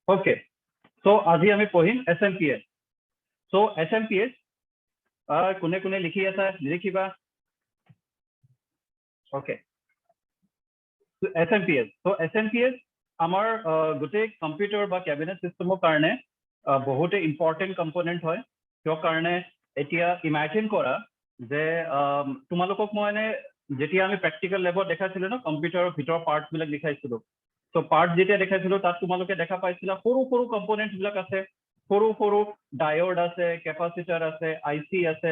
Okay so আজি আমি পঢ়িম SMPS सो SMPS কোনে কোনে লিখি আছে লিখিবা ओके SMPS सो SMPS আমাৰ গোটেই কম্পিউটাৰ বা কেবিনেট সিস্টেমৰ কাৰণে বহুতে ইম্পৰ্টেন্ট কম্পোনেন্ট হয় কিয় কাৰণে এতিয়া ইমাজিন কৰা যে তোমালোকক মই এনে যেতিয়া আমি প্ৰেক্টিকেল লেবত দেখাইছিলো ন কম্পিউটাৰৰ ভিতৰৰ পাৰ্টছ বিলাক দেখাইছিলো তো পাৰ্ট যেতিয়া দেখাইছিলো তাত তোমালোকে দেখা পাইছিলা সৰু সৰু কম্পোনেন্টছ বিলাক আছে সৰু সৰু ডায়োড আছে কেপাচিটাৰ আছে আইসি আছে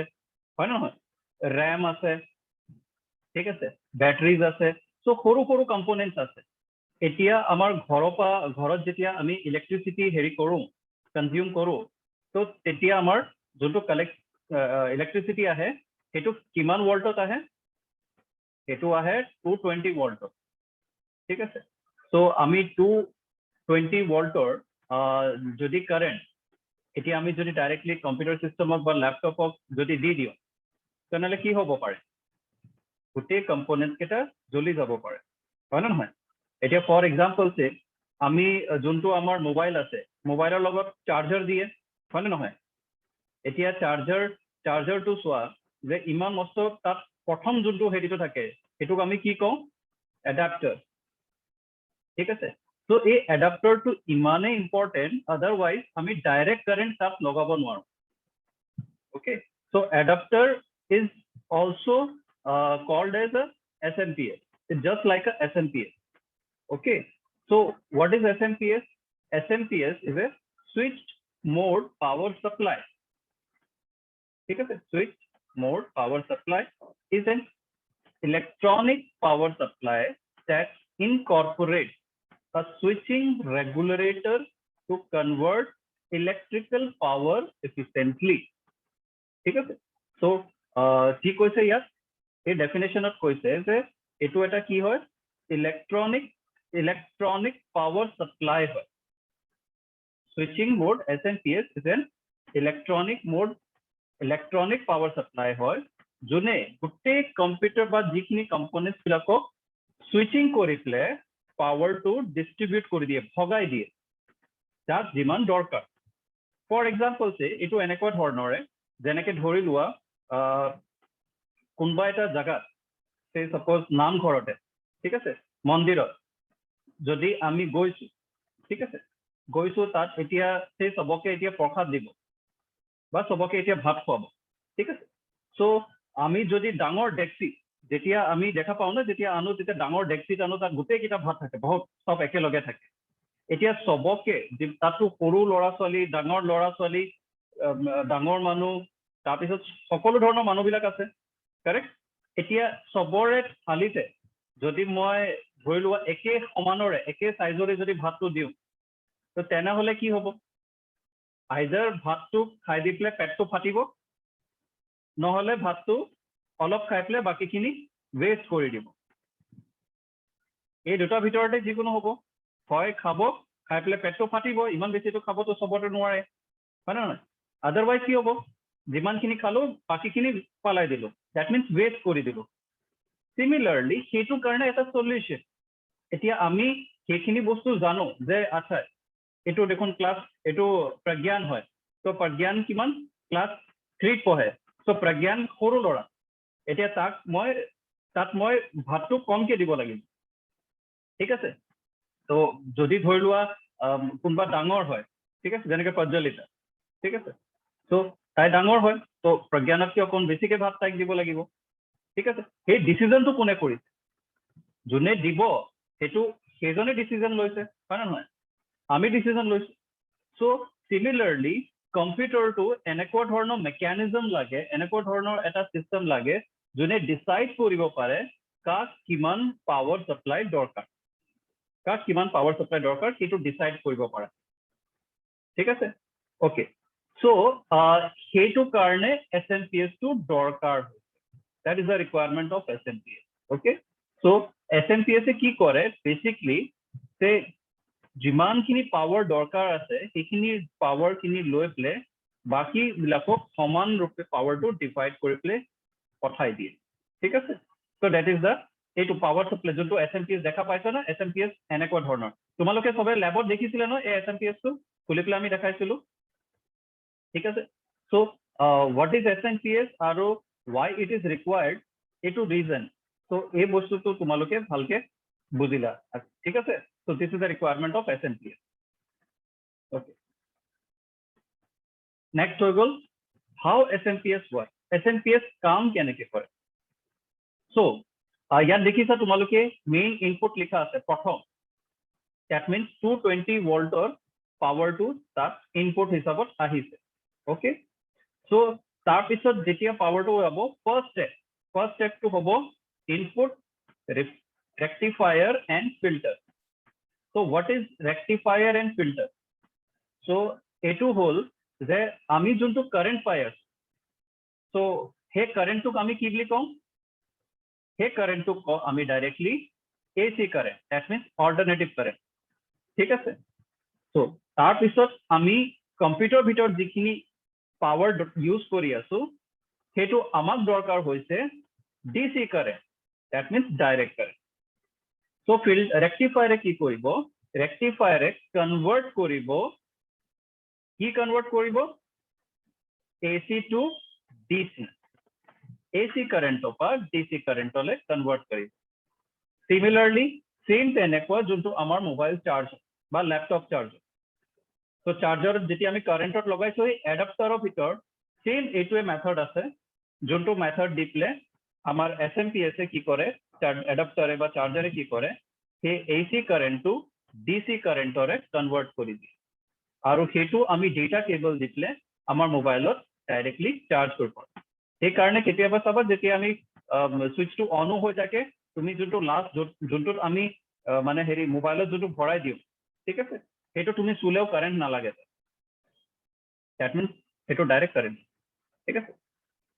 হয় নহয় ৰেম আছে ঠিক আছে বেটাৰিজ আছে সো সৰু সৰু কম্পোনেন্টছ আছে এতিয়া আমাৰ ঘৰত যেতিয়া আমি ইলেক্ট্ৰিচিটি হেৰি কৰো কনজিউম কৰো তো তেতিয়া আমাৰ যোনটো কালেক্ট ইলেক্ট্ৰিচিটি আহে সেইটো কিমান ভোল্টত আহে সেইটো আহে 220 ভোল্টত ঠিক আছে সো আমি 220 ভোল্টৰ যদি কাৰেন্ট এতিয়া আমি যদি ডাইৰেক্টলি কম্পিউটাৰ সিস্টেমক বা ল্যাপটপক যদি দি দিও তেনেহলে কি হ'ব পাৰে গোটেই কম্পোনেন্ট কেইটা জ্বলি যাব পাৰে হয় না নহয় এতিয়া ফৰ এক্সাম্পল সে আমি যোনটো আমাৰ মোবাইল আছে মোবাইলৰ লগত চাৰ্জাৰ দিয়ে হয় না নহয় এতিয়া চাৰ্জাৰটো চোৱা যে ইমান মস্ত তাত প্ৰথম যোনটো হেৰিটো থাকে সেইটোক আমি কি কওঁ এডাপ্টাৰ ঠিক আছে তো এই এডাপ্টাৰটো ইমানে ইম্পৰ্টেন্ট আদাৰৱাইজ আমি ডাইৰেক্ট কাৰেন্ট তাত লগাব নোৱাৰো okay so adapter is also called as a SMPS it's just like a SMPS okay so what is SMPS SMPS is a switched mode power supply ठीक है switched mode power supply is an electronic power supply that incorporates a switching regulator to convert electrical power efficiently ठीक है so ঠিক কৈছে ইয়াত এই ডেফিনেশনত কৈছে যে এটো এটা কি হয় ইলেক্ট্ৰনিক পাৱাৰ সাপ্লাই হয় switching mode SMPS is an electronic power supply হয় যোনে গোটেই কম্পিউটাৰ বা যিখিনি কম্পোনেন্টছ বিলাকক সুইচিং কৰি প্লে পাৱাৰটো ডিস্ট্ৰিবিউট কৰি দিয়ে ভগাই দিয়ে যাক যিমান দৰকাৰ ফৰ এক্সাম্পল সে এটো এনেকুৱা ধৰণৰে যেনেকে ধৰি লোৱা কোনবা এটা জায়গা সে সাপোজ নামঘৰতে ঠিক আছে মন্দিৰত যদি আমি গৈছো ঠিক আছে গৈছো তাত এতিয়া সে সবকে এতিয়া প্ৰসাদ দিব বা সবকে এতিয়া ভাত খুৱাব ঠিক আছে সো আমি যদি ডাঙৰ ডেক্সি যেতিয়া আমি দেখা পাও না যেতিয়া আনো তেতিয়া ডাঙৰ ডেক্সিত আনো তাত গোটেই কিটা ভাত থাকে বহুত সব একেলগে থাকে এতিয়া সবকে তাতো সৰু ল'ৰা ছোৱালী ডাঙৰ ল'ৰা ছোৱালী ডাঙৰ মানুহ তাৰপিছত সকলো ধৰণৰ মানুহবিলাক আছে কাৰেক্ট এতিয়া সবৰে থালিতে যদি মই ধৰি লোৱা একে সমানৰে একে সাইজৰে যদি ভাতটো দিও তো তেনেহলে কি হ'ব আইদাৰ ভাতটো খাই দিলে পেটটো ফাটিব নহলে ভাতটো অলপ খাই পেলে বাকিখিনি ওয়েস্ট কৰি দিব এই দুটা ভিতৰতে যিকোনো হ'ব হয় খাব খাই পেলে পেটটো ফাটিব ইমান বেছিটো খাবতো সবতে নোৱাৰে হয় না আদাৰৱাইজ কি হ'ব যিমানখিনি খালো বাকিখিনি পালাই দিলো দ্যাট মিন্স ওয়েস্ট কৰি দিলো সিমিলাৰলি সেইটো কাৰণে এটা সলিউশন এতিয়া আমি সেইখিনি বস্তু জানো যে আচ্ছা এটো দেখোন ক্লাস এটো প্ৰজ্ঞান হয় তো প্ৰজ্ঞান কিমান ক্লাস 3 পঢ়ে তো প্ৰজ্ঞান সৰু ল'ৰা এতিয়া তাত মই ভাতটো কমকে দিব লাগিব ঠিক আছে তো যদি ধৰি লোৱা কোনবা ডাঙৰ হয় ঠিক আছে যেনেকে প্ৰজ্বলিতা ঠিক আছে তো তাই ডাঙৰ হয় তো প্ৰজ্ঞানতকে অকণ বেছিকে ভাত তাইক দিব লাগিব ঠিক আছে এই ডিসিশনটো কোনে কৰিছে যোনে দিব সেইটো সেইজনে ডিসিশন লৈছে হয় না নহয় আমি ডিসিশন লৈছো সো সিমিলাৰলি কম্পিউটাৰটো এনেকুৱা ধৰণৰ মেকানিজম লাগে এনেকুৱা ধৰণৰ এটা সিস্টেম লাগে যোনে ডিসাইড কৰিব পাৰে কাক কিমান পাৱাৰ সাপ্লাই দৰকাৰ সেইটো ডিসাইড কৰিব পাৰে ঠিক আছে ওকে সো সেইটো কাৰণে SMPS টো দৰকাৰ হৈছে that is the requirement of SMPS okay so SMPS কি কৰে basically সে যিমানখিনি পাৱাৰ দৰকাৰ আছে সেইখিনি পাৱাৰ খিনি লৈ প্লে বাকি বিলাকক সমান ৰূপে পাৱাৰটো ডিভাইড কৰি প্লে পঠাই দিয়ে ঠিক আছে so that is the এইটো পাৱাৰ সাপ্লাই যোনটো SMPS দেখা পাইছো না SMPS এনেকুৱা ধৰণৰ তোমালোকে সবে ল্যাবত দেখিছিলে ন এই SMPS টো খুলি পেলাই আমি দেখাইছিলো ঠিক আছে সো what is SMPS আৰু why it is required এইটো reason so এই বস্তুটো তোমালোকে ভালকে বুজিলা ঠিক আছে so this is the requirement of SMPS okay next হৈ গ'ল how SMPS work SMPS কাম কেনেকে কৰে so ইয়াত দেখিছা তোমালোকে মেইন ইনপুট লিখা আছে প্ৰথম that means 220 ভোল্টৰ পাৱাৰটো তাত ইনপুট হিচাপত আহিছে ওকে সো তাৰ পিছত যেতিয়া পাৱাৰটো যাব ফাৰ্স্ট ষ্টেপটো হ'ব input rectifier and filter so what is rectifier and filter so এটো হল যে আমি যোনটো কারেন্ট পাই আছো so হে কারেন্টটোক আমি কি বুলি কম হে কারেন্টটোক আমি directly AC current that means alternative current ঠিক আছে so তাৰ পিছত আমি কম্পিউটাৰ ভিতৰত যিখিনি পাৱাৰ ইউজ কৰি আছো হেতু আমাক দৰকাৰ হৈছে DC current that means direct current so field rectifier কি কৰিব rectifier কনভাৰ্ট কৰিব কি কনভাৰ্ট কৰিব AC to DC AC current পৰা DC current লৈ কনভাৰ্ট কৰিব similarly same তেনেকুৱা যোনটো আমাৰ মোবাইল চাৰ্জ বা ল্যাপটপ চাৰ্জ so চাৰ্জাৰ যেতিয়া আমি কাৰেন্টত লগাইছো এই এডাপ্টাৰৰ ভিতৰত সেম এইটোৱে মেথড আছে যোনটো মেথড দিপলে আমাৰ SMPS কি কৰে এডাপ্টাৰে বা চাৰ্জাৰে কি কৰে সেই AC কাৰেন্টটো DC কাৰেন্টৰে কনভাৰ্ট কৰি দিয়ে আৰু হেতু আমি ডেটা কেবল দিপলে আমাৰ মোবাইলত ডাইৰেক্টলি চাৰ্জ কৰিব এই কাৰণে কেতিয়াবা চাবা যেতিয়া আমি সুইচটো অন হৈ থাকে তুমি যোনটো লাষ্ট যোনটো আমি মানে হেৰি মোবাইলত যোনটো ভৰাই দিও ঠিক আছে হেতু তুমি চুলেও কারেন্ট না লাগে that means হেতু ডাইরেক্ট কারেন্ট ঠিক আছে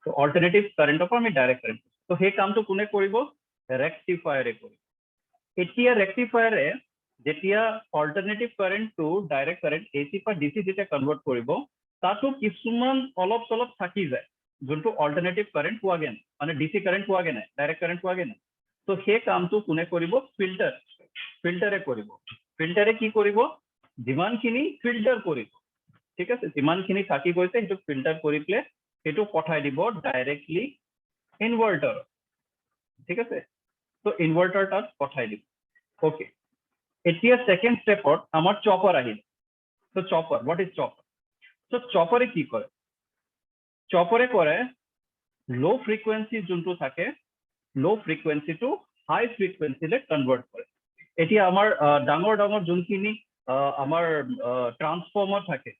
তো অল্টারনেটিভ কাৰেন্টৰ পৰা আমি ডাইৰেক্ট কাৰেন্ট তো সেই কামটো কোনে কৰিব ৰেক্টিফায়াৰে কৰিব এতিয়া ৰেক্টিফায়াৰে যেতিয়া alternative current to direct current AC পৰা DC যেতিয়া কনভাৰ্ট কৰিব তাতো কিছুমান অলপ চলপ থাকি যায় যোনটো অল্টাৰনেটিভ কাৰেন্ট পোৱাগে মানে DC কাৰেন্ট পোৱাগে নাই ডাইৰেক্ট কাৰেন্ট পোৱাগে নাই তো সেই কামটো কোনে কৰিব ফিল্টাৰে কৰিব ফিল্টাৰে কি কৰিব যিমানখিনি ফিল্টাৰ কৰিব ঠিক আছে যিমানখিনি থাকি গৈছে হেতু ফিল্টাৰ কৰি প্লে হেতু পঠাই দিব ডাইৰেক্টলি ইনভাৰ্টাৰ ঠিক আছে তো ইনভাৰ্টাৰ তাত পঠাই দিব ওকে এতিয়া সেকেন্ড স্টেপত আমাৰ চপাৰ আহিল তো চপাৰ হোৱাট ইজ চপাৰ তো চপাৰে কি কৰে চপাৰে কৰে লো ফ্ৰিকুৱেন্সি যোনটো থাকে লো ফ্ৰিকুৱেন্সি টু হাই ফ্ৰিকুৱেন্সি লে কনভাৰ্ট কৰে এতিয়া আমাৰ ডাঙৰ ডাঙৰ যোনখিনি আমাৰ ট্ৰান্সফৰ্মাৰ থাকে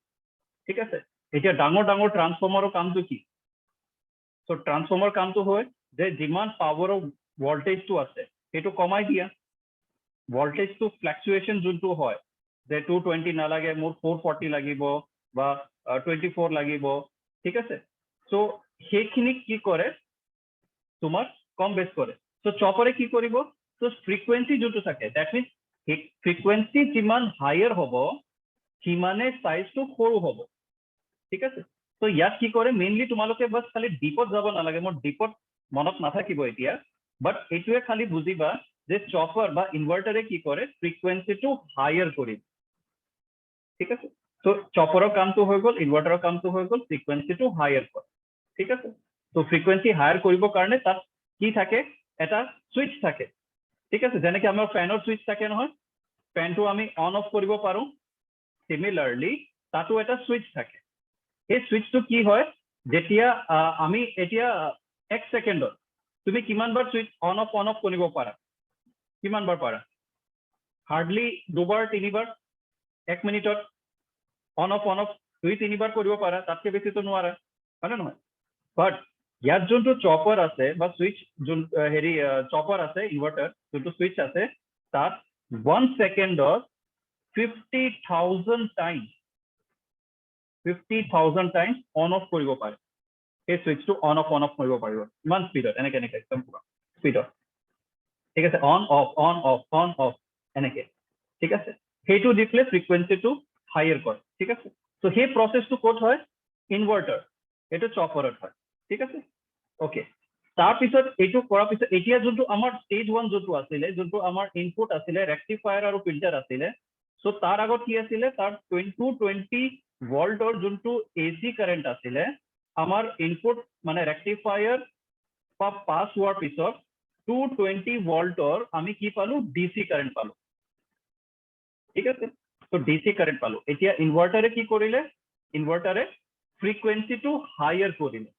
ঠিক আছে এতিয়া ডাঙৰ ডাঙৰ ট্ৰান্সফৰ্মাৰৰ কামটো কি সো ট্ৰান্সফৰ্মাৰ কামটো হয় যে যিমান পাৱাৰৰ ভোল্টেজটো আছে হেতু কমাই দিয়া ভোল্টেজটো ফ্লাকচুৱেচন যোনটো হয় যে 220 নালাগে মোৰ 440 লাগিব বা 24 লাগিব ঠিক আছে সো সেইখিনি কি কৰে তোমাৰ কম বেছ কৰে সো চপাৰে কি কৰিব সো ফ্ৰিকুৱেন্সি যোনটো থাকে that means ফ্ৰিকুৱেন্সি যিমান হায়াৰ হ'ব সিমানে সাইজটো সৰু হ'ব ঠিক আছে তো ইয়াত কি কৰে মেইনলি তোমালোকে বস খালি ডিপত যাব নালাগে মোৰ ডিপত মনত নাথাকিব এতিয়া বাট এইটোৱে খালি বুজিবা যে চপাৰ বা ইনভাৰ্টাৰে কি কৰে ফ্ৰিকুৱেন্সিটো হায়াৰ কৰি ঠিক আছে তো চপাৰৰ কামটো হৈ গ'ল ইনভাৰ্টাৰৰ কামটো হৈ গ'ল ফ্ৰিকুৱেন্সিটো হায়াৰ কৰে ঠিক আছে তো ফ্ৰিকুৱেন্সি হায়াৰ কৰিবৰ কাৰণে তাত কি থাকে এটা সুইচ থাকে ঠিক আছে যেনেকৈ আমাৰ ফেনৰ সুইচ থাকে নহয় ফেনটো আমি অন অফ কৰিব পাৰো সিমিলাৰলি তাতো এটা সুইচ থাকে এই সুইচটো কি হয় যেতিয়া আমি এতিয়া 1 সেকেন্ডত তুমি কিমানবাৰ সুইচ অন অফ কৰিব পাৰা কিমানবাৰ পাৰা হাৰ্ডলি দুবাৰ তিনিবাৰ 1 মিনিটত অন অফ 2-3 বাৰ কৰিব পাৰা তাতকে বেছি তো নোৱাৰা হয় নহয় বাট ইয়াত যোনটো চপাৰ আছে বা সুইচ যোন হেৰি চপাৰ আছে ইনভাৰ্টাৰ যোনটো সুইচ আছে তাত 1 সেকেন্ডত 50,000 টাইমছ অন অফ কৰিব পাৰে এই সুইচটো অন অফ কৰিব পাৰিব ইমান স্পীডত এনেকে একদম পুৰা স্পীডত ঠিক আছে অন অফ এনেকে ঠিক আছে সেইটো দিলে ফ্ৰিকুৱেন্সিটো হায়াৰ কৰে ঠিক আছে তো সেই প্ৰসেসটো ক'ত হয় ইনভাৰ্টাৰ এটা চপাৰত হয় ঠিক আছে ওকে তাৰ পিছত এইটো কৰাৰ পিছত এতিয়া যোনটো আমাৰ ষ্টেজ 1 যোনটো আছিলে যোনটো আমাৰ ইনপুট আছিলে ৰেক্টিফায়াৰ আৰু ফিল্টাৰ আছিলে সো তাৰ আগত কি আছিলে তাৰ 220 ভোল্টৰ যোনটো এসি কাৰেন্ট আছিলে আমাৰ ইনপুট মানে ৰেক্টিফায়াৰ পাস হোৱাৰ পিছত 220 ভোল্টৰ আমি কি পালো ডিসি কারেন্ট পালো ঠিক আছে তো ডিসি কারেন্ট পালো এতিয়া ইনভার্টারে কি কৰিলে ইনভাৰ্টাৰে ফ্ৰিকোয়েন্সিটো হায়াৰ কৰিলে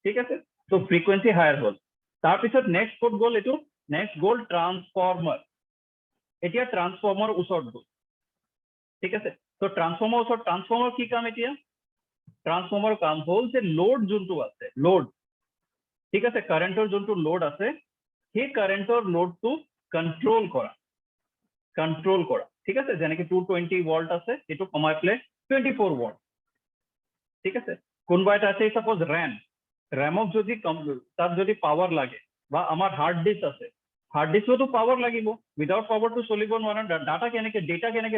ঠিক আছে তো ফ্ৰিকোয়েন্সি হায়াৰ হল তাৰ পিছত নেক্সট কোড গল এটো নেক্সট গল ট্ৰান্সফৰ্মাৰ এতিয়া ট্ৰান্সফৰ্মাৰ ওচৰত গল ঠিক আছে তো ট্ৰান্সফৰ্মাৰ ওচৰত ট্ৰান্সফৰ্মাৰ কি কাম এতিয়া ট্ৰান্সফৰ্মাৰ কাম হল যে লোড যোনটো আছে লোড ঠিক আছে কাৰেন্টৰ যোনটো লোড আছে সেই কাৰেন্টৰ লোডটো কন্ট্ৰোল কৰা ঠিক আছে যেনেকে 220 ভোল্ট আছে এটো কমাই প্লে 24 ভোল্ট ঠিক আছে কোনবা এটা আছে সাপোজ ৰেমক যদি তাত যদি পাৱাৰ লাগে বা আমাৰ হাৰ্ড ডিস্ক আছে হাৰ্ড ডিস্কতো পাৱাৰ লাগিব উইদাউট পাৱাৰ তো চলিব নোৱাৰে ডাটা কেনেকে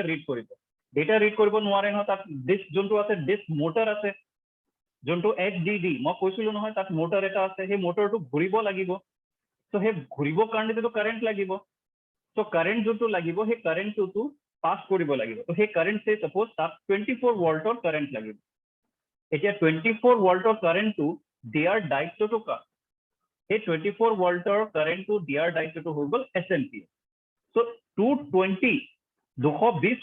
ৰিড কৰিব ডেটা ৰিড কৰিব নোৱাৰে ন তাত ডিস্ক যোনটো আছে ডিস্ক মোটৰ আছে যোনটো HDD মই কৈছিলো নহয় তাত মোটৰ এটা আছে সেই মোটৰটো ঘূৰিব লাগিব তো সেই ঘূৰিবৰ কাৰণে তো কাৰেন্ট লাগিব তো কাৰেন্ট যোনটো লাগিব সেই কাৰেন্টটো পাস কৰিব লাগিব তো সেই কাৰেন্ট সে সাপোজ তাত 24 ভোল্টৰ কাৰেন্ট লাগিব এতিয়া 24 ভোল্টৰ কাৰেন্টটো দিয়াৰ দায়িত্বটো কা সেই 24 ভোল্টৰ কাৰেন্টটো দিয়াৰ দায়িত্বটো হৈ গল SMP সো 220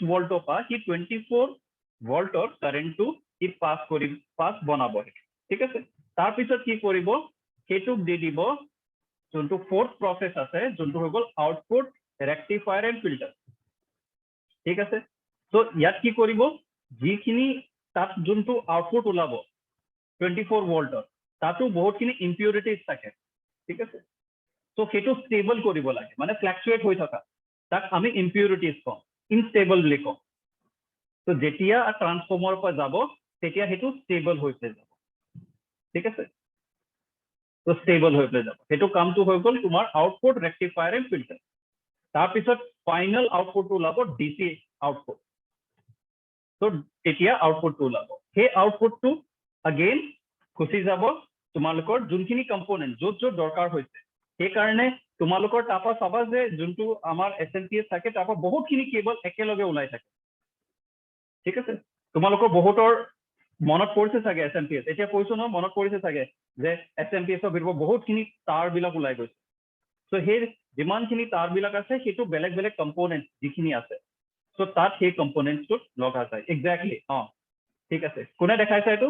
ভোল্টৰ পৰা কি 24 ভোল্টৰ কাৰেন্টটো কি পাস বনাব ঠিক আছে তাৰ পিছত কি কৰিব সেইটো দি দিব যোনটো ফোৰ্থ প্ৰসেস আছে যোনটো হৈ গল আউটপুট ৰেক্টিফায়াৰ এণ্ড ফিল্টাৰ ঠিক আছে তো ইয়াত কি কৰিব যিখিনি তাত যোনটো আউটপুট ওলাব 24 ভোল্টৰ তাতো বহুতখিনি ইম্পিউৰিটিজ থাকে ঠিক আছে তো সেইটো ষ্টেবল কৰিব লাগে মানে ফ্লাকচুৱেট হৈ থকা তাক আমি ইম্পিউৰিটিজ কওঁ ইনষ্টেবল বুলি কওঁ তো যেতিয়া ট্ৰান্সফৰ্মাৰৰ পৰা যাব তেতিয়া সেইটো ষ্টেবল হৈ যাব ঠিক আছে তো ষ্টেবল হৈ যাব সেইটো কামটো হৈ গল তোমাৰ আউটপুট ৰেক্টিফায়াৰ এণ্ড ফিল্টাৰ তাৰ পিছত ফাইনাল আউটপুটটো ওলাব ডিসি আউটপুট তো তেতিয়া আউটপুটটো ওলাব সেই আউটপুটটো अगेन খুচি যাব তোমালোকৰ যোনখিনি কম্পোনেন্ট য'ত দৰকাৰ হৈছে সেই কাৰণে তোমালোকৰ টাপা চাবা যে যোনটো আমাৰ SMPS থাকে টাপা বহুতখিনি কেবল একেলগে ওলাই থাকে ঠিক আছে তোমালোকৰ বহুতৰ মনত পৰিছে চাগে SMPS এতিয়া কৈছো ন মনত পৰিছে চাগে যে SMPS ৰ ভিতৰত বহুতখিনি তার বিলাক ওলাই গৈছে সো সেই যিমানখিনি তার বিলাক আছে সেইটো বেলেগ বেলেগ কম্পোনেন্ট যিখিনি আছে সো তাত সেই কম্পোনেন্টটো লগা যায় এক্স্যাক্টলি ঠিক আছে কোনে দেখাইছে এইটো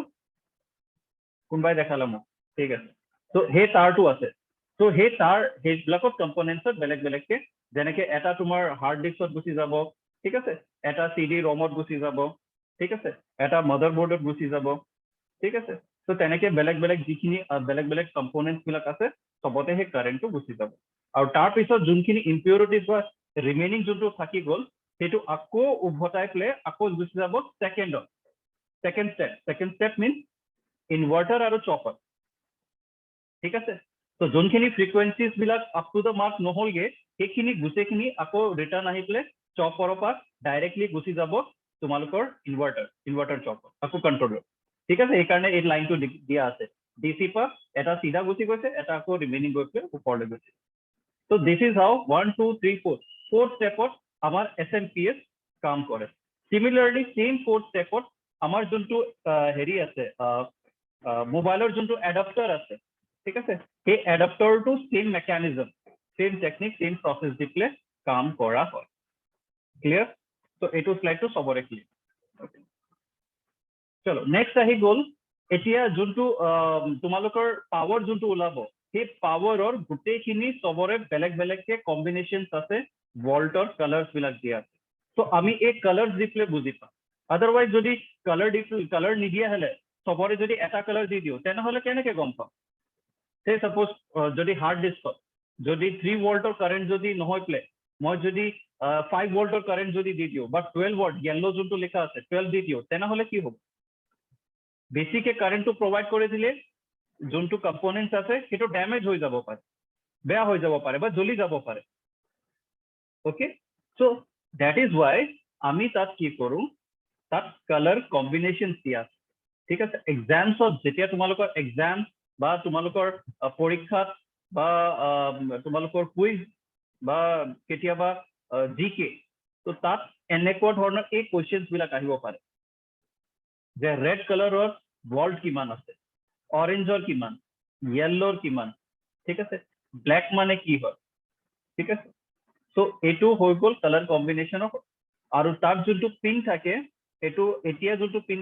কোনবাই দেখালে মোক ঠিক আছে তো সেই তারটো আছে তো সেই তার সেই ব্লকত কম্পোনেন্টছত বেলেগ বেলেগকে যেনেকে এটা তোমাৰ হাৰ্ড ডিস্কত গুচি যাব ঠিক আছে এটা CD ROMত গুচি যাব ঠিক আছে এটা মাদাৰবোৰ্ডত গুচি যাব ঠিক আছে তো তেনেকে বেলেগ বেলেগ যিখিনি বেলেগ বেলেগ কম্পোনেন্টছ বিলাক আছে সবতে সেই কারেন্টটো গুচি যাব আৰু তাৰ পিছত যোনখিনি ইম্পিউৰিটিজ বা ৰিমেইনিং যোনটো থাকি গল সেইটো আকৌ উভতাই প্লে আকৌ গুচি যাব সেকেন্ড স্টেপ মিন্স ইনভার্টার আৰু চপাৰ ঠিক আছে তো যোনখিনি ফ্ৰিকুয়েন্সিজ বিলাক আপ টু দ্য মাৰ্ক নহলগে সেইখিনি গুটেখিনি আকৌ ৰিটাৰ্ণ আহি প্লে চপাৰৰ পৰা ডাইৰেক্টলি গুচি যাব তোমালোকৰ ইনভাৰ্টাৰ চপাৰ আকৌ কন্ট্ৰোলৰ ঠিক আছে এই কাৰণে এই লাইনটো দিয়া আছে ডিসি পৰা এটা সিধা গুচি গৈছে এটা আকৌ ৰিমেইনিং গৈ প্লে ওপৰলৈ গৈছে তো দিস ইজ হাউ 1 2 3 4 4 স্টেপত আমাৰ SMPS কাম কৰে সিমিলাৰলি সেম 4 স্টেপত আমাৰ যোনটো হেৰি আছে মোবাইলৰ যোনটো এডাপ্টাৰ আছে ঠিক আছে সেই এডাপ্টাৰটো same mechanism same technique same process the play কাম কৰা হয় ক্লিয়াৰ তো এইটো স্লাইডটো সবৰে ক্লিয়াৰ চলো নেক্সট আহি গল এতিয়া যোনটো তোমালোকৰ পাৱাৰ যোনটো ওলাব সেই পাৱাৰৰ গুটেইখিনি সবৰে বেলেগ বেলেগকে কম্বিনেশনছ আছে ভোল্টৰ কালাৰ্স বিলাক দিয়া আছে তো আমি এই কালাৰ্স দি প্লে বুজি পাম আদাৰৱাইজ যদি কালাৰ নিদিয়া হলে সবৰে যদি এটা কালাৰ দি দিও তেনেহলে কেনেকে গম পাম সে সাপোজ যদি হাৰ্ড ডিস্কত যদি 3 ভোল্টৰ কাৰেন্ট যদি নহয় প্লে মই যদি 5 ভোল্টৰ কারেন্ট যদি দি দিও বা 12 ভোল্ট ইয়েলো যোনটো লেখা আছে 12 দি দিও তেনেহলে কি হ'ব বেছিকে কারেন্টটো প্রোভাইড কৰি দিলে যোনটো কম্পোনেন্টস আছে সেইটো ড্যামেজ হৈ যাব পাৰে বেয়া হৈ যাব পাৰে বা জ্বলি যাব পাৰে okay so that is Y আমি তাত কি কৰো তাত কালাৰ কম্বিনেশন দিয়া ঠিক আছে এক্সামছত যেতিয়া তোমালোকৰ এক্সাম বা তোমালোকৰ পৰীক্ষাত বা তোমালোকৰ কুইজ বা কেতিয়াবা জিকে, তো তাত এনেকুৱা ধৰণৰ এই কুৱেশ্যনছ বিলাক আহিব পাৰে যে ৰেড কালাৰৰ ৱৰ্ল্ড কিমান আছে, অৰেঞ্জৰ কিমান, য়েল্লোৰ কিমান, ঠিক আছে, ব্লেক মানে কি হয়, ঠিক আছে। সো এইটো হৈ গ'ল কালাৰ কম্বিনেশ্যনৰ। আৰু তাত যোনটো পিন থাকে সেইটো এতিয়া যোনটো পিন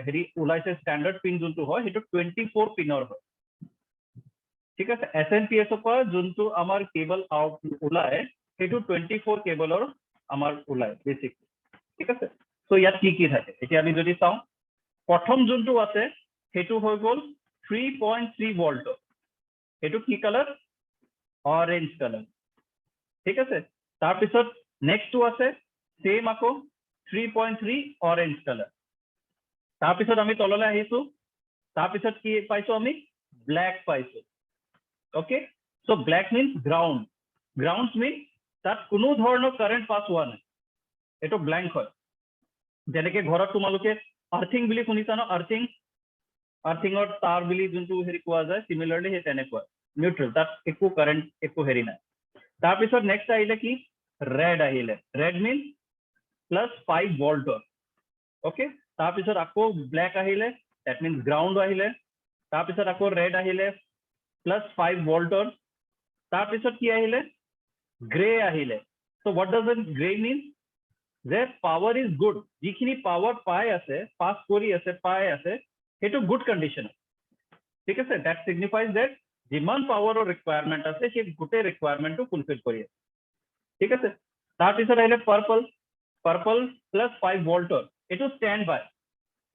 হেৰি ওলাইছে ষ্টেণ্ডাৰ্ড পিন যোনটো হয় সেইটো 24 পিনৰ হয়, ঠিক আছে। SNPS পৰা যোনটো আমাৰ কেবল আউট ওলাই সেইটো 24 কেবলৰ আমাৰ ওলাই বেছিক, ঠিক আছে। সো ইয়াত কি কি থাকে এতিয়া আমি যদি চাওঁ, প্ৰথম যোনটো আছে সেইটো হৈ গ'ল 3.3 ভল্টৰ, সেইটো কি কালাৰ, অৰেঞ্জ কালাৰ, ঠিক আছে। তাৰপিছত নেক্সটটো আছে সেম আকৌ 3.3 অৰেঞ্জ কালাৰ। তাৰপিছত আমি তললৈ আহিছো, তাৰপিছত কি পাইছো আমি, ব্লেক পাইছো, okay. So black means ground, ground means তাত কোনো ধৰণৰ কাৰেণ্ট পাছ হোৱা নাই, এইটো ব্লেংক হয়। যেনেকে ঘৰত তোমালোকে আৰ্থিং বুলি শুনিছা ন, আৰ্থিং, আৰ্থিঙৰ তাৰ বুলি যোনটো হেৰি কোৱা যায়, সিমিলাৰলি সেই তেনেকুৱা নিউট্ৰেল, তাত একো কাৰেণ্ট একো হেৰি নাই। তাৰপিছত নেক্সট আহিলে কি, ৰেড আহিলে, ৰেড মিন্স +5 ভল্টৰ, ওকে। তাৰপিছত আকৌ ব্লেক আহিলে, দ্যাট মিন্স গ্ৰাউণ্ড আহিলে। তাৰপিছত আকৌ ৰেড আহিলে +5 ভল্টৰ। তাৰপিছত কি আহিলে, গ্ৰে আহিলে। So what does it grey mean, যে পাৱাৰ ইজ গুড, যিখিনি পাৱাৰ পাই আছে, পাছ কৰি আছে, পাই আছে, সেইটো গুড কণ্ডিশ্যন, ঠিক আছে। দ্যাট সিগনিফাইজ দ্যাট যিমান পাৱাৰৰ ৰিকুৱাৰমেণ্ট আছে সেই গোটেই ৰিকুৱাৰমেণ্টটো ফুলফিল কৰি আছে, ঠিক আছে। তাৰপিছত আহিলে পাৰ্পল, পাৰ্পল +5 ভল্টৰ, এইটো ষ্টেণ্ড বাই,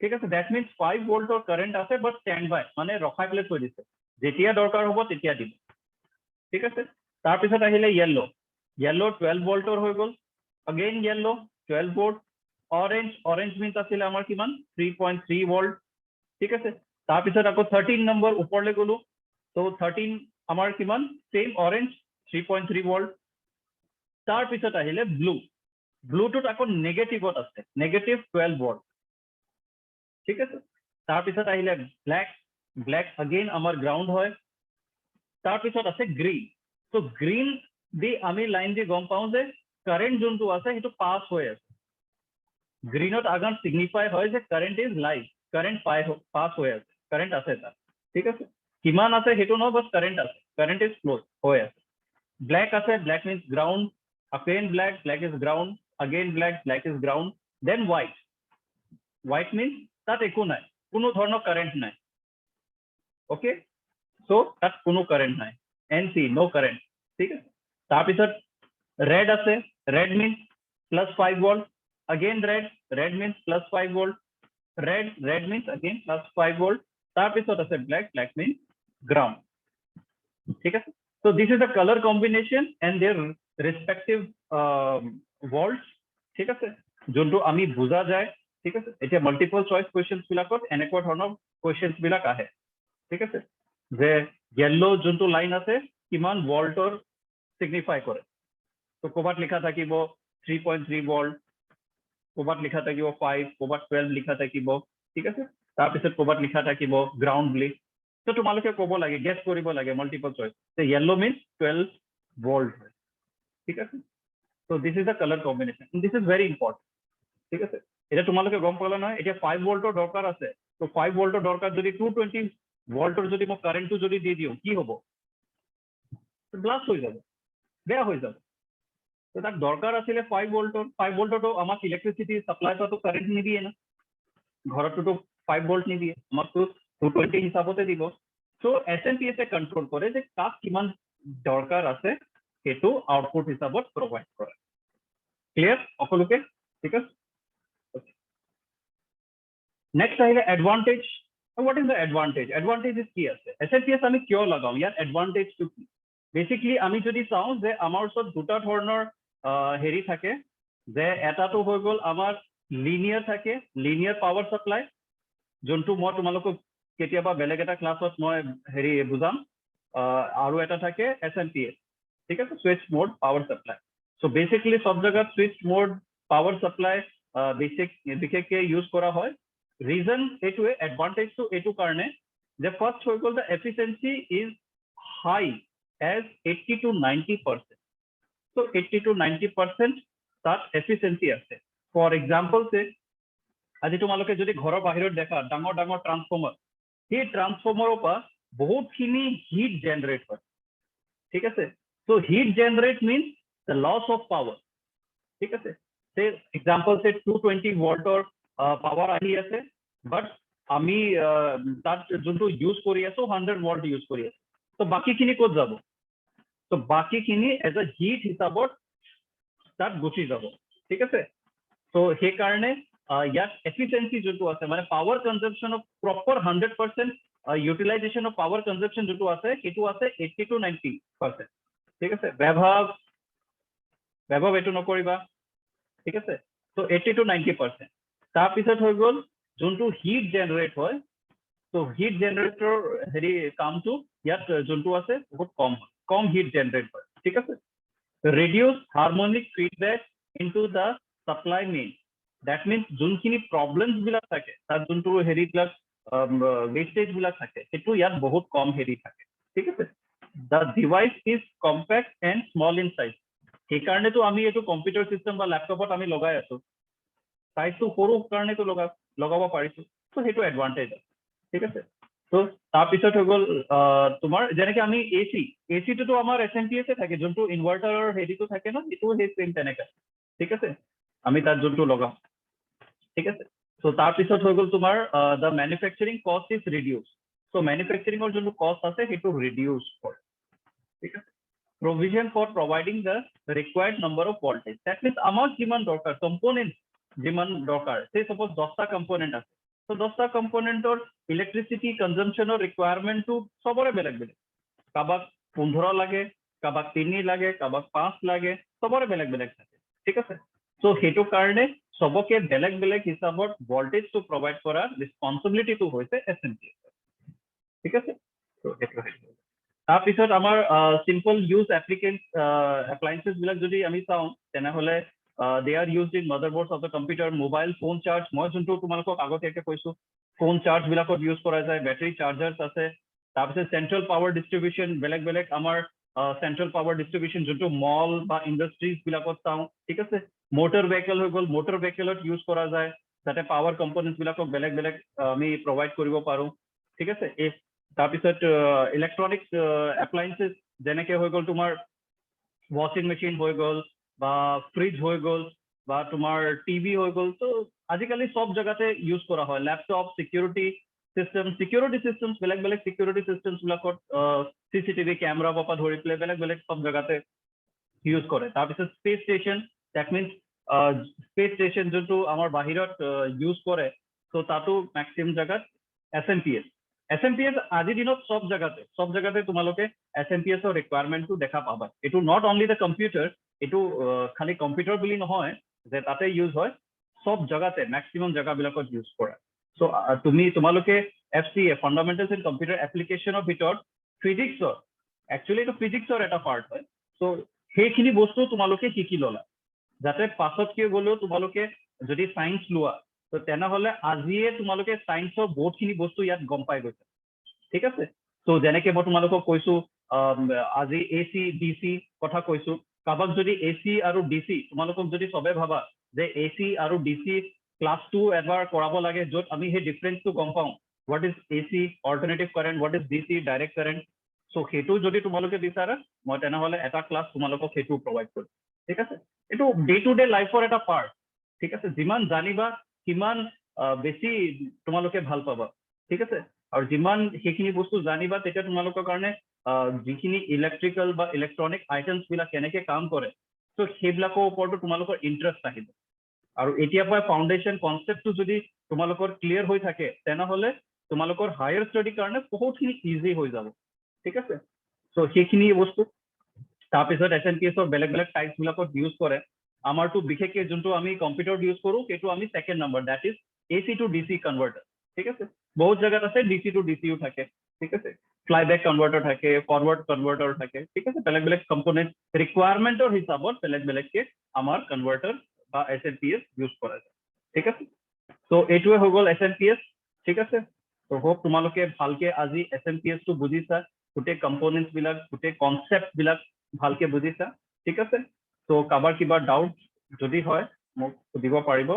ঠিক আছে। দ্যাট মিন্স 5 ভল্টৰ কাৰেণ্ট আছে বাট ষ্টেণ্ড বাই, মানে ৰখাই পেলাই থৈ দিছে, যেতিয়া দৰকাৰ হ'ব তেতিয়া দিব, ঠিক আছে। তাৰপিছত আহিলে য়েল্লো, য়েল্লো 12 ভল্টৰ হৈ গ'ল, again yellow 12 volt. Orange, orange means আছিল আমাৰ কিমান, 3.3 ভোল্ট, ঠিক আছে। তাৰপিছত আকৌ 13 নম্বৰ ওপৰলৈ গ'লো, তো 13 আমাৰ কিমান, সেম অৰেঞ্জ 3.3 ভোল্ট। তাৰপিছত আহিলে ব্লু, ব্লুটোত আকৌ নেগেটিভত আছে, নেগেটিভ 12 ভোল্ট, ঠিক আছে। তাৰপিছত আহিলে ব্লেক, ব্লেক अगेन আমাৰ গ্ৰাউণ্ড হয়। তাৰপিছত আছে গ্ৰীণ, তো গ্ৰীণ দি আমি লাইন দি গম পাওঁ যে কাৰেণ্ট যোনটো আছে সেইটো পাছ হৈ আছে, গ্ৰীণত আগান সিগনিফাই হয় যে কাৰেণ্ট ইজ লাইভ, কাৰেণ্ট পাছ হৈ আছে, কাৰেণ্ট আছে তাত, ঠিক আছে। কিমান আছে সেইটো নহয়, বাছ কাৰেণ্ট আছে, কাৰেণ্ট ইজ ফ্লো হৈ আছে। ব্লেক আছে, black means ground, again black, black is ground, again black, black is ground. Then white, white means তাত একো নাই, কোনো ধৰণৰ কাৰেণ্ট নাই, ওকে। সো তাত কোনো কাৰেণ্ট নাই, NC, নো কাৰেণ্ট, ঠিক আছে। তাৰপিছত red আছে, red means +5 volt, again red, red means +5 volt, red, red means again +5 volt. তাৰপিছত আছে black, black means ground, ঠিক আছে। so this is the color combination and their respective volts, ঠিক আছে, যোনটো আমি বুজা যায়, ঠিক আছে। এতিয়া মাল্টিপল চইচ কুৱেশ্যনছ বিলাকত এনেকুৱা ধৰণৰ কুৱেশ্যনছ বিলাক আহে, ঠিক আছে, যে য়েল্লো যোনটো লাইন আছে কিমান ভল্টৰ সিগনিফাই কৰে, তো ক'ৰবাত লিখা থাকিব 3.3 ভল্ট, ক'ৰবাত লিখা থাকিব 5, ক'ৰবাত 12 লিখা থাকিব, ঠিক আছে। তাৰপিছত ক'ৰবাত লিখা থাকিব গ্ৰাউণ্ড বুলি, তো তোমালোকে ক'ব লাগে, গেছ কৰিব লাগে মাল্টিপল চইচ, যে য়েল্লো মিন্স 12 ভল্ট হয়, ঠিক আছে। তো this is the colour combination, this is very important, ঠিক আছে। এতিয়া তোমালোকে গম পালা নহয়, এতিয়া 5 ভল্টৰ দৰকাৰ আছে, তো 5 ভল্টৰ দৰকাৰ যদি 220 ভল্টৰ যদি মই কাৰেণ্টটো যদি দি দিওঁ কি হ'ব, ব্লাষ্ট হৈ যাব, বেয়া হৈ যাব। তো তাক দৰকাৰ আছিলে 5 ভল্টৰ, 5 ভল্টতো আমাক ইলেক্ট্ৰিচিটি চাপ্লাই কৰাটো কাৰেণ্ট নিদিয়ে না, ঘৰততো 5 ভল্ট নিদিয়ে, আমাকতো 220 হিচাপতে দিব। সো SNPS কণ্ট্ৰল কৰে যে কাক কিমান দৰকাৰ আছে সেইটো আউটপুট হিচাপত প্ৰভাইড কৰে। ক্লিয়াৰ সকলোকে, ঠিক আছে। নেক্সট আহিলে advantage. What is the advantage, advantage কি আছে, SNPS আমি কিয় লগাওঁ, ইয়াৰ এডভান্টেজটো কি। বেচিকলি আমি যদি চাওঁ যে আমাৰ ওচৰত দুটা ধৰণৰ হেৰি থাকে, যে এটাটো হৈ গ'ল আমাৰ লিনিয়াৰ থাকে, লিনিয়াৰ পাৱাৰ চাপ্লাই, যোনটো মই তোমালোকক কেতিয়াবা বেলেগ এটা ক্লাছত মই হেৰি বুজাম, আৰু এটা থাকে SNPS, ঠিক আছে, switch mode power supply. So basically সব জায়গাত সুইচ মোড পাৱাৰ চাপ্লাই বিশেষকৈ ইউজ কৰা হয়। ৰিজন এইটোৱে, এডভান্টেজটো এইটো কাৰণে যে ফার্স্ট হৈ গ'ল the efficiency is high as 80 to 90%. So 80 to 90% তাত এফিচিয়েন্সি আছে। ফৰ এক্সাম্পল সে আজি তোমালোকে যদি ঘৰৰ বাহিৰত দেখা ডাঙৰ ডাঙৰ ট্ৰান্সফৰ্মাৰ, সেই ট্ৰান্সফৰ্মাৰৰ পৰা বহুতখিনি হিট জেনাৰেট হয়, ঠিক আছে। So heat generate means the loss of power, ঠিক আছে। সে এক্সাম্পল সে 220 ভোল্টৰ পাৱাৰ আহি আছে, বাট আমি তাত যোনটো ইউজ কৰি আছো 100 ভোল্ট ইউজ কৰি আছো, তো বাকীখিনি ক'ত যাব? তো বাকীখিনি এজ এ হিট হিচাপত তাত গুচি যাব, ঠিক আছে। তো সেইকাৰণে ইয়াত এফিচিয়েন্সি যোনটো আছে মানে power consumption of proper 100% utilisation of power consumption যোনটো আছে সেইটো আছে 80 to 90%, ঠিক আছে। ব্যবহাব এইটো নকৰিবা, ঠিক আছে। তো 80 to 90%। তাৰপিছত হৈ গ'ল যোনটো হিট জেনাৰেট হয়, তো হিট জেনাৰেটৰ হেৰি কামটো ইয়াত যোনটো আছে বহুত কম হিট জেনাৰেট হয়, ঠিক আছে। reduce harmonic feedback into the supply main. That means যোনখিনি problems বিলাক থাকে তাত যোনটো হেৰি বিলাক wastage বিলাক থাকে সেইটো ইয়াত বহুত কম হেৰি থাকে, ঠিক আছে। the device is compact and small in size. সেইকাৰণেতো আমি এইটো কম্পিউটাৰ চিষ্টেম বা ল্যাপটপত আমি লগাই আছো, সাইজটো সৰু কাৰণেতো লগাব পাৰিছো, তো সেইটো এডভান্টেজ আছে, ঠিক আছে। তো তাৰপিছত হৈ গ'ল তোমাৰ যেনেকে আমি এচিটোতো আমাৰ এছএমপিএছ থাকে, যোনটো ইনভাৰ্টাৰৰ হেৰিটো থাকে ন, সেইটো সেই চেম তেনেকা, ঠিক আছে। আমি তাত যোনটো লগাম, ঠিক আছে। তো তাৰপিছত হৈ গ'ল তোমাৰ দ্য মেনুফেকচাৰিং কষ্ট ইজ ৰিডিউচ। তো মেনুফেকচাৰিঙৰ যোনটো কষ্ট আছে সেইটো ৰিডিউচ কৰে, ঠিক আছে। provision for providing the required number of voltage. That means আমার যিমান দরকার কম্পোনেন্ট যিমান দরকার, সে সাপোজ 10টা কম্পোনেন্ট আছে, তো 10টা কম্পোনেন্টৰ ইলেক্ট্ৰিচিটি কনজাম্পশনৰ ৰিকুৱাৰমেন্টটো সবৰে বেলেগ বেলেগ। কাবাক 15 লাগে, কাবাক 3 লাগে, কাবাক 5 লাগে, সবৰে বেলেগ বেলেগ থাকে, ঠিক আছে। সো সেইটো কাৰণে সবকে বেলেগ বেলেগ হিচাপত ভোল্টেজটো প্ৰভাইড কৰাৰ ৰেসপন্সিবিলিটিটো হৈছে এছএমপি, ঠিক আছে। তো সেইটো হৈছে। তাৰপিছত আমাৰ চিম্পল ইউজ এপ্লায়েন্সেছ বিলাক যদি আমি চাওঁ তেনেহ'লে they are used in motherboards of the computer, mobile phone charge, মই যোনটো তোমালোকক আগতীয়াকৈ কৈছো ফোন চাৰ্জ বিলাকত ইউজ কৰা যায়, বেটাৰী চাৰ্জাৰ্ছ আছে। তাৰপিছত চেন্ট্ৰেল পাৱাৰ ডিষ্ট্ৰিবিউশ্যন বেলেগ বেলেগ আমাৰ চেন্ট্ৰেল পাৱাৰ ডিষ্ট্ৰিবিউশ্যন যোনটো মল বা ইণ্ডাষ্ট্ৰিজ বিলাকত চাওঁ, ঠিক আছে। মটৰ ভেহিকেল হৈ গ'ল, মটৰ ভেহিকেলত ইউজ কৰা যায় যাতে পাৱাৰ কম্পনেণ্টছ বিলাকক বেলেগ বেলেগ আমি প্ৰভাইড কৰিব পাৰো, ঠিক আছে। তাৰপিছত ইলেক্ট্ৰনিক্স এপ্লায়েন্সেছ যেনেকে হৈ গ'ল তোমাৰ ৱাশ্বিং মেচিন হৈ গ'ল বা ফ্ৰিজ হৈ গ'ল বা তোমাৰ টিভি হৈ গ'ল, তো আজিকালি সব জেগাতে ইউজ কৰা হয়। ল্যাপটপ, সিকিউৰিটি চিষ্টেমছ বেলেগ বেলেগ সিকিউৰিটি চিষ্টেমছ বিলাকত চিচিটিভি কেমেৰা পৰা ধৰি পেলাই বেলেগ বেলেগ সব জেগাতে ইউজ কৰে। তাৰপিছত space station, that means space station যোনটো আমাৰ বাহিৰত ইউজ কৰে, তো তাতো মেক্সিমাম জেগাত এছএমপিএছ আজিৰ দিনত সব জেগাতে তোমালোকে এছএমপিএছৰ ৰিকুৱাৰমেন্টটো দেখা পাবা। এইটো নট অনলি দ্য কম্পিউটাৰ, এইটো খালি কম্পিউটাৰ বুলি নহয় যে তাতে ইউজ হয়, সব জেগাতে মেক্সিমাম জেগাবিলাকত ইউজ কৰা। চ' তোমালোকে FCA ফাণ্ডামেণ্টেলছ ইন কম্পিউটাৰ এপ্লিকেশ্যনৰ ভিতৰত ফিজিক্সৰ, একচুৱেলি এইটো ফিজিক্সৰ এটা পাৰ্ট হয়। চ' সেইখিনি বস্তু তোমালোকে শিকি ল'লা যাতে পাছতকে গ'লেও তোমালোকে যদি চায়েন্স লোৱা তো তেনেহ'লে আজিয়ে তোমালোকে চায়েন্সৰ বহুতখিনি বস্তু ইয়াত গম পাই গৈছে, ঠিক আছে। তো যেনেকে মই তোমালোকক কৈছো আজি AC DC কথা কৈছো, কাবাক যদি AC আৰু DC তোমালোকক যদি সবে ভাবা যে AC আৰু DC ক্লাছ 2 এবাৰ কৰাব লাগে, য'ত আমি সেই ডিফাৰেন্সটো গম পাওঁ, what is AC alternative current, what is DC direct current. So' সেইটো যদি তোমালোকে বিচাৰা মই তেনেহ'লে এটা ক্লাছ তোমালোকক সেইটো প্ৰভাইড কৰিম, ঠিক আছে। এইটো ডে টু ডে লাইফৰ এটা পাৰ্ট, ঠিক আছে। যিমান জানিবা সিমান বেছি তোমালোকে ভাল পাবা, ঠিক আছে। আৰু যিমান সেইখিনি বস্তু জানিবা তেতিয়া তোমালোকৰ কাৰণে যিখিনি ইলেক্ট্ৰিকেল বা ইলেক্ট্ৰনিক আইটেমছ বিলাক কেনেকে কাম কৰে, তো সেইবিলাকৰ ওপৰতো তোমালোকৰ ইণ্টাৰেষ্ট আহিব। আৰু এতিয়াৰ পৰা ফাউণ্ডেশ্যন কনচেপ্টটো যদি তোমালোকৰ ক্লিয়াৰ হৈ থাকে তেনেহ'লে তোমালোকৰ হায়াৰ ষ্টাডিৰ কাৰণে বহুতখিনি ইজি হৈ যাব, ঠিক আছে। চ' সেইখিনি বস্তু তাৰপিছত এছএমপিএছৰ বেলেগ বেলেগ টাইপছ বিলাকত ইউজ কৰে। আমাৰটো বিশেষকৈ যোনটো আমি কম্পিউটাৰত ইউজ কৰোঁ সেইটো আমি second number, that is AC to DC converter, ঠিক আছে। বহুত জেগাত আছে DC to DCও থাকে, ঠিক আছে। ফ্লাইবেক কনভাৰ্টাৰ থাকে, ফৰৱাৰ্ড কনভাৰ্টাৰ থাকে, ঠিক আছে। বেলেগ বেলেগ কম্পনেণ্ট ৰিকুৱাৰমেণ্টৰ হিচাপত বেলেগ বেলেগকে আমাৰ কনভাৰ্টাৰ বা SMPS ইউজ কৰা যায়, ঠিক আছে। চ' এইটোৱে হৈ গ'ল SMPS, ঠিক আছে। তো হোপ তোমালোকে ভালকে আজি SMPS টো বুজিছা, গোটেই কম্পোনেন্টছ বিলাক, গোটেই কনসেপ্ট বিলাক ভালকে বুজিছা, ঠিক আছে। তো কাবাৰ কিবা ডাউট যদি হয় মোক সুধিব পাৰিব।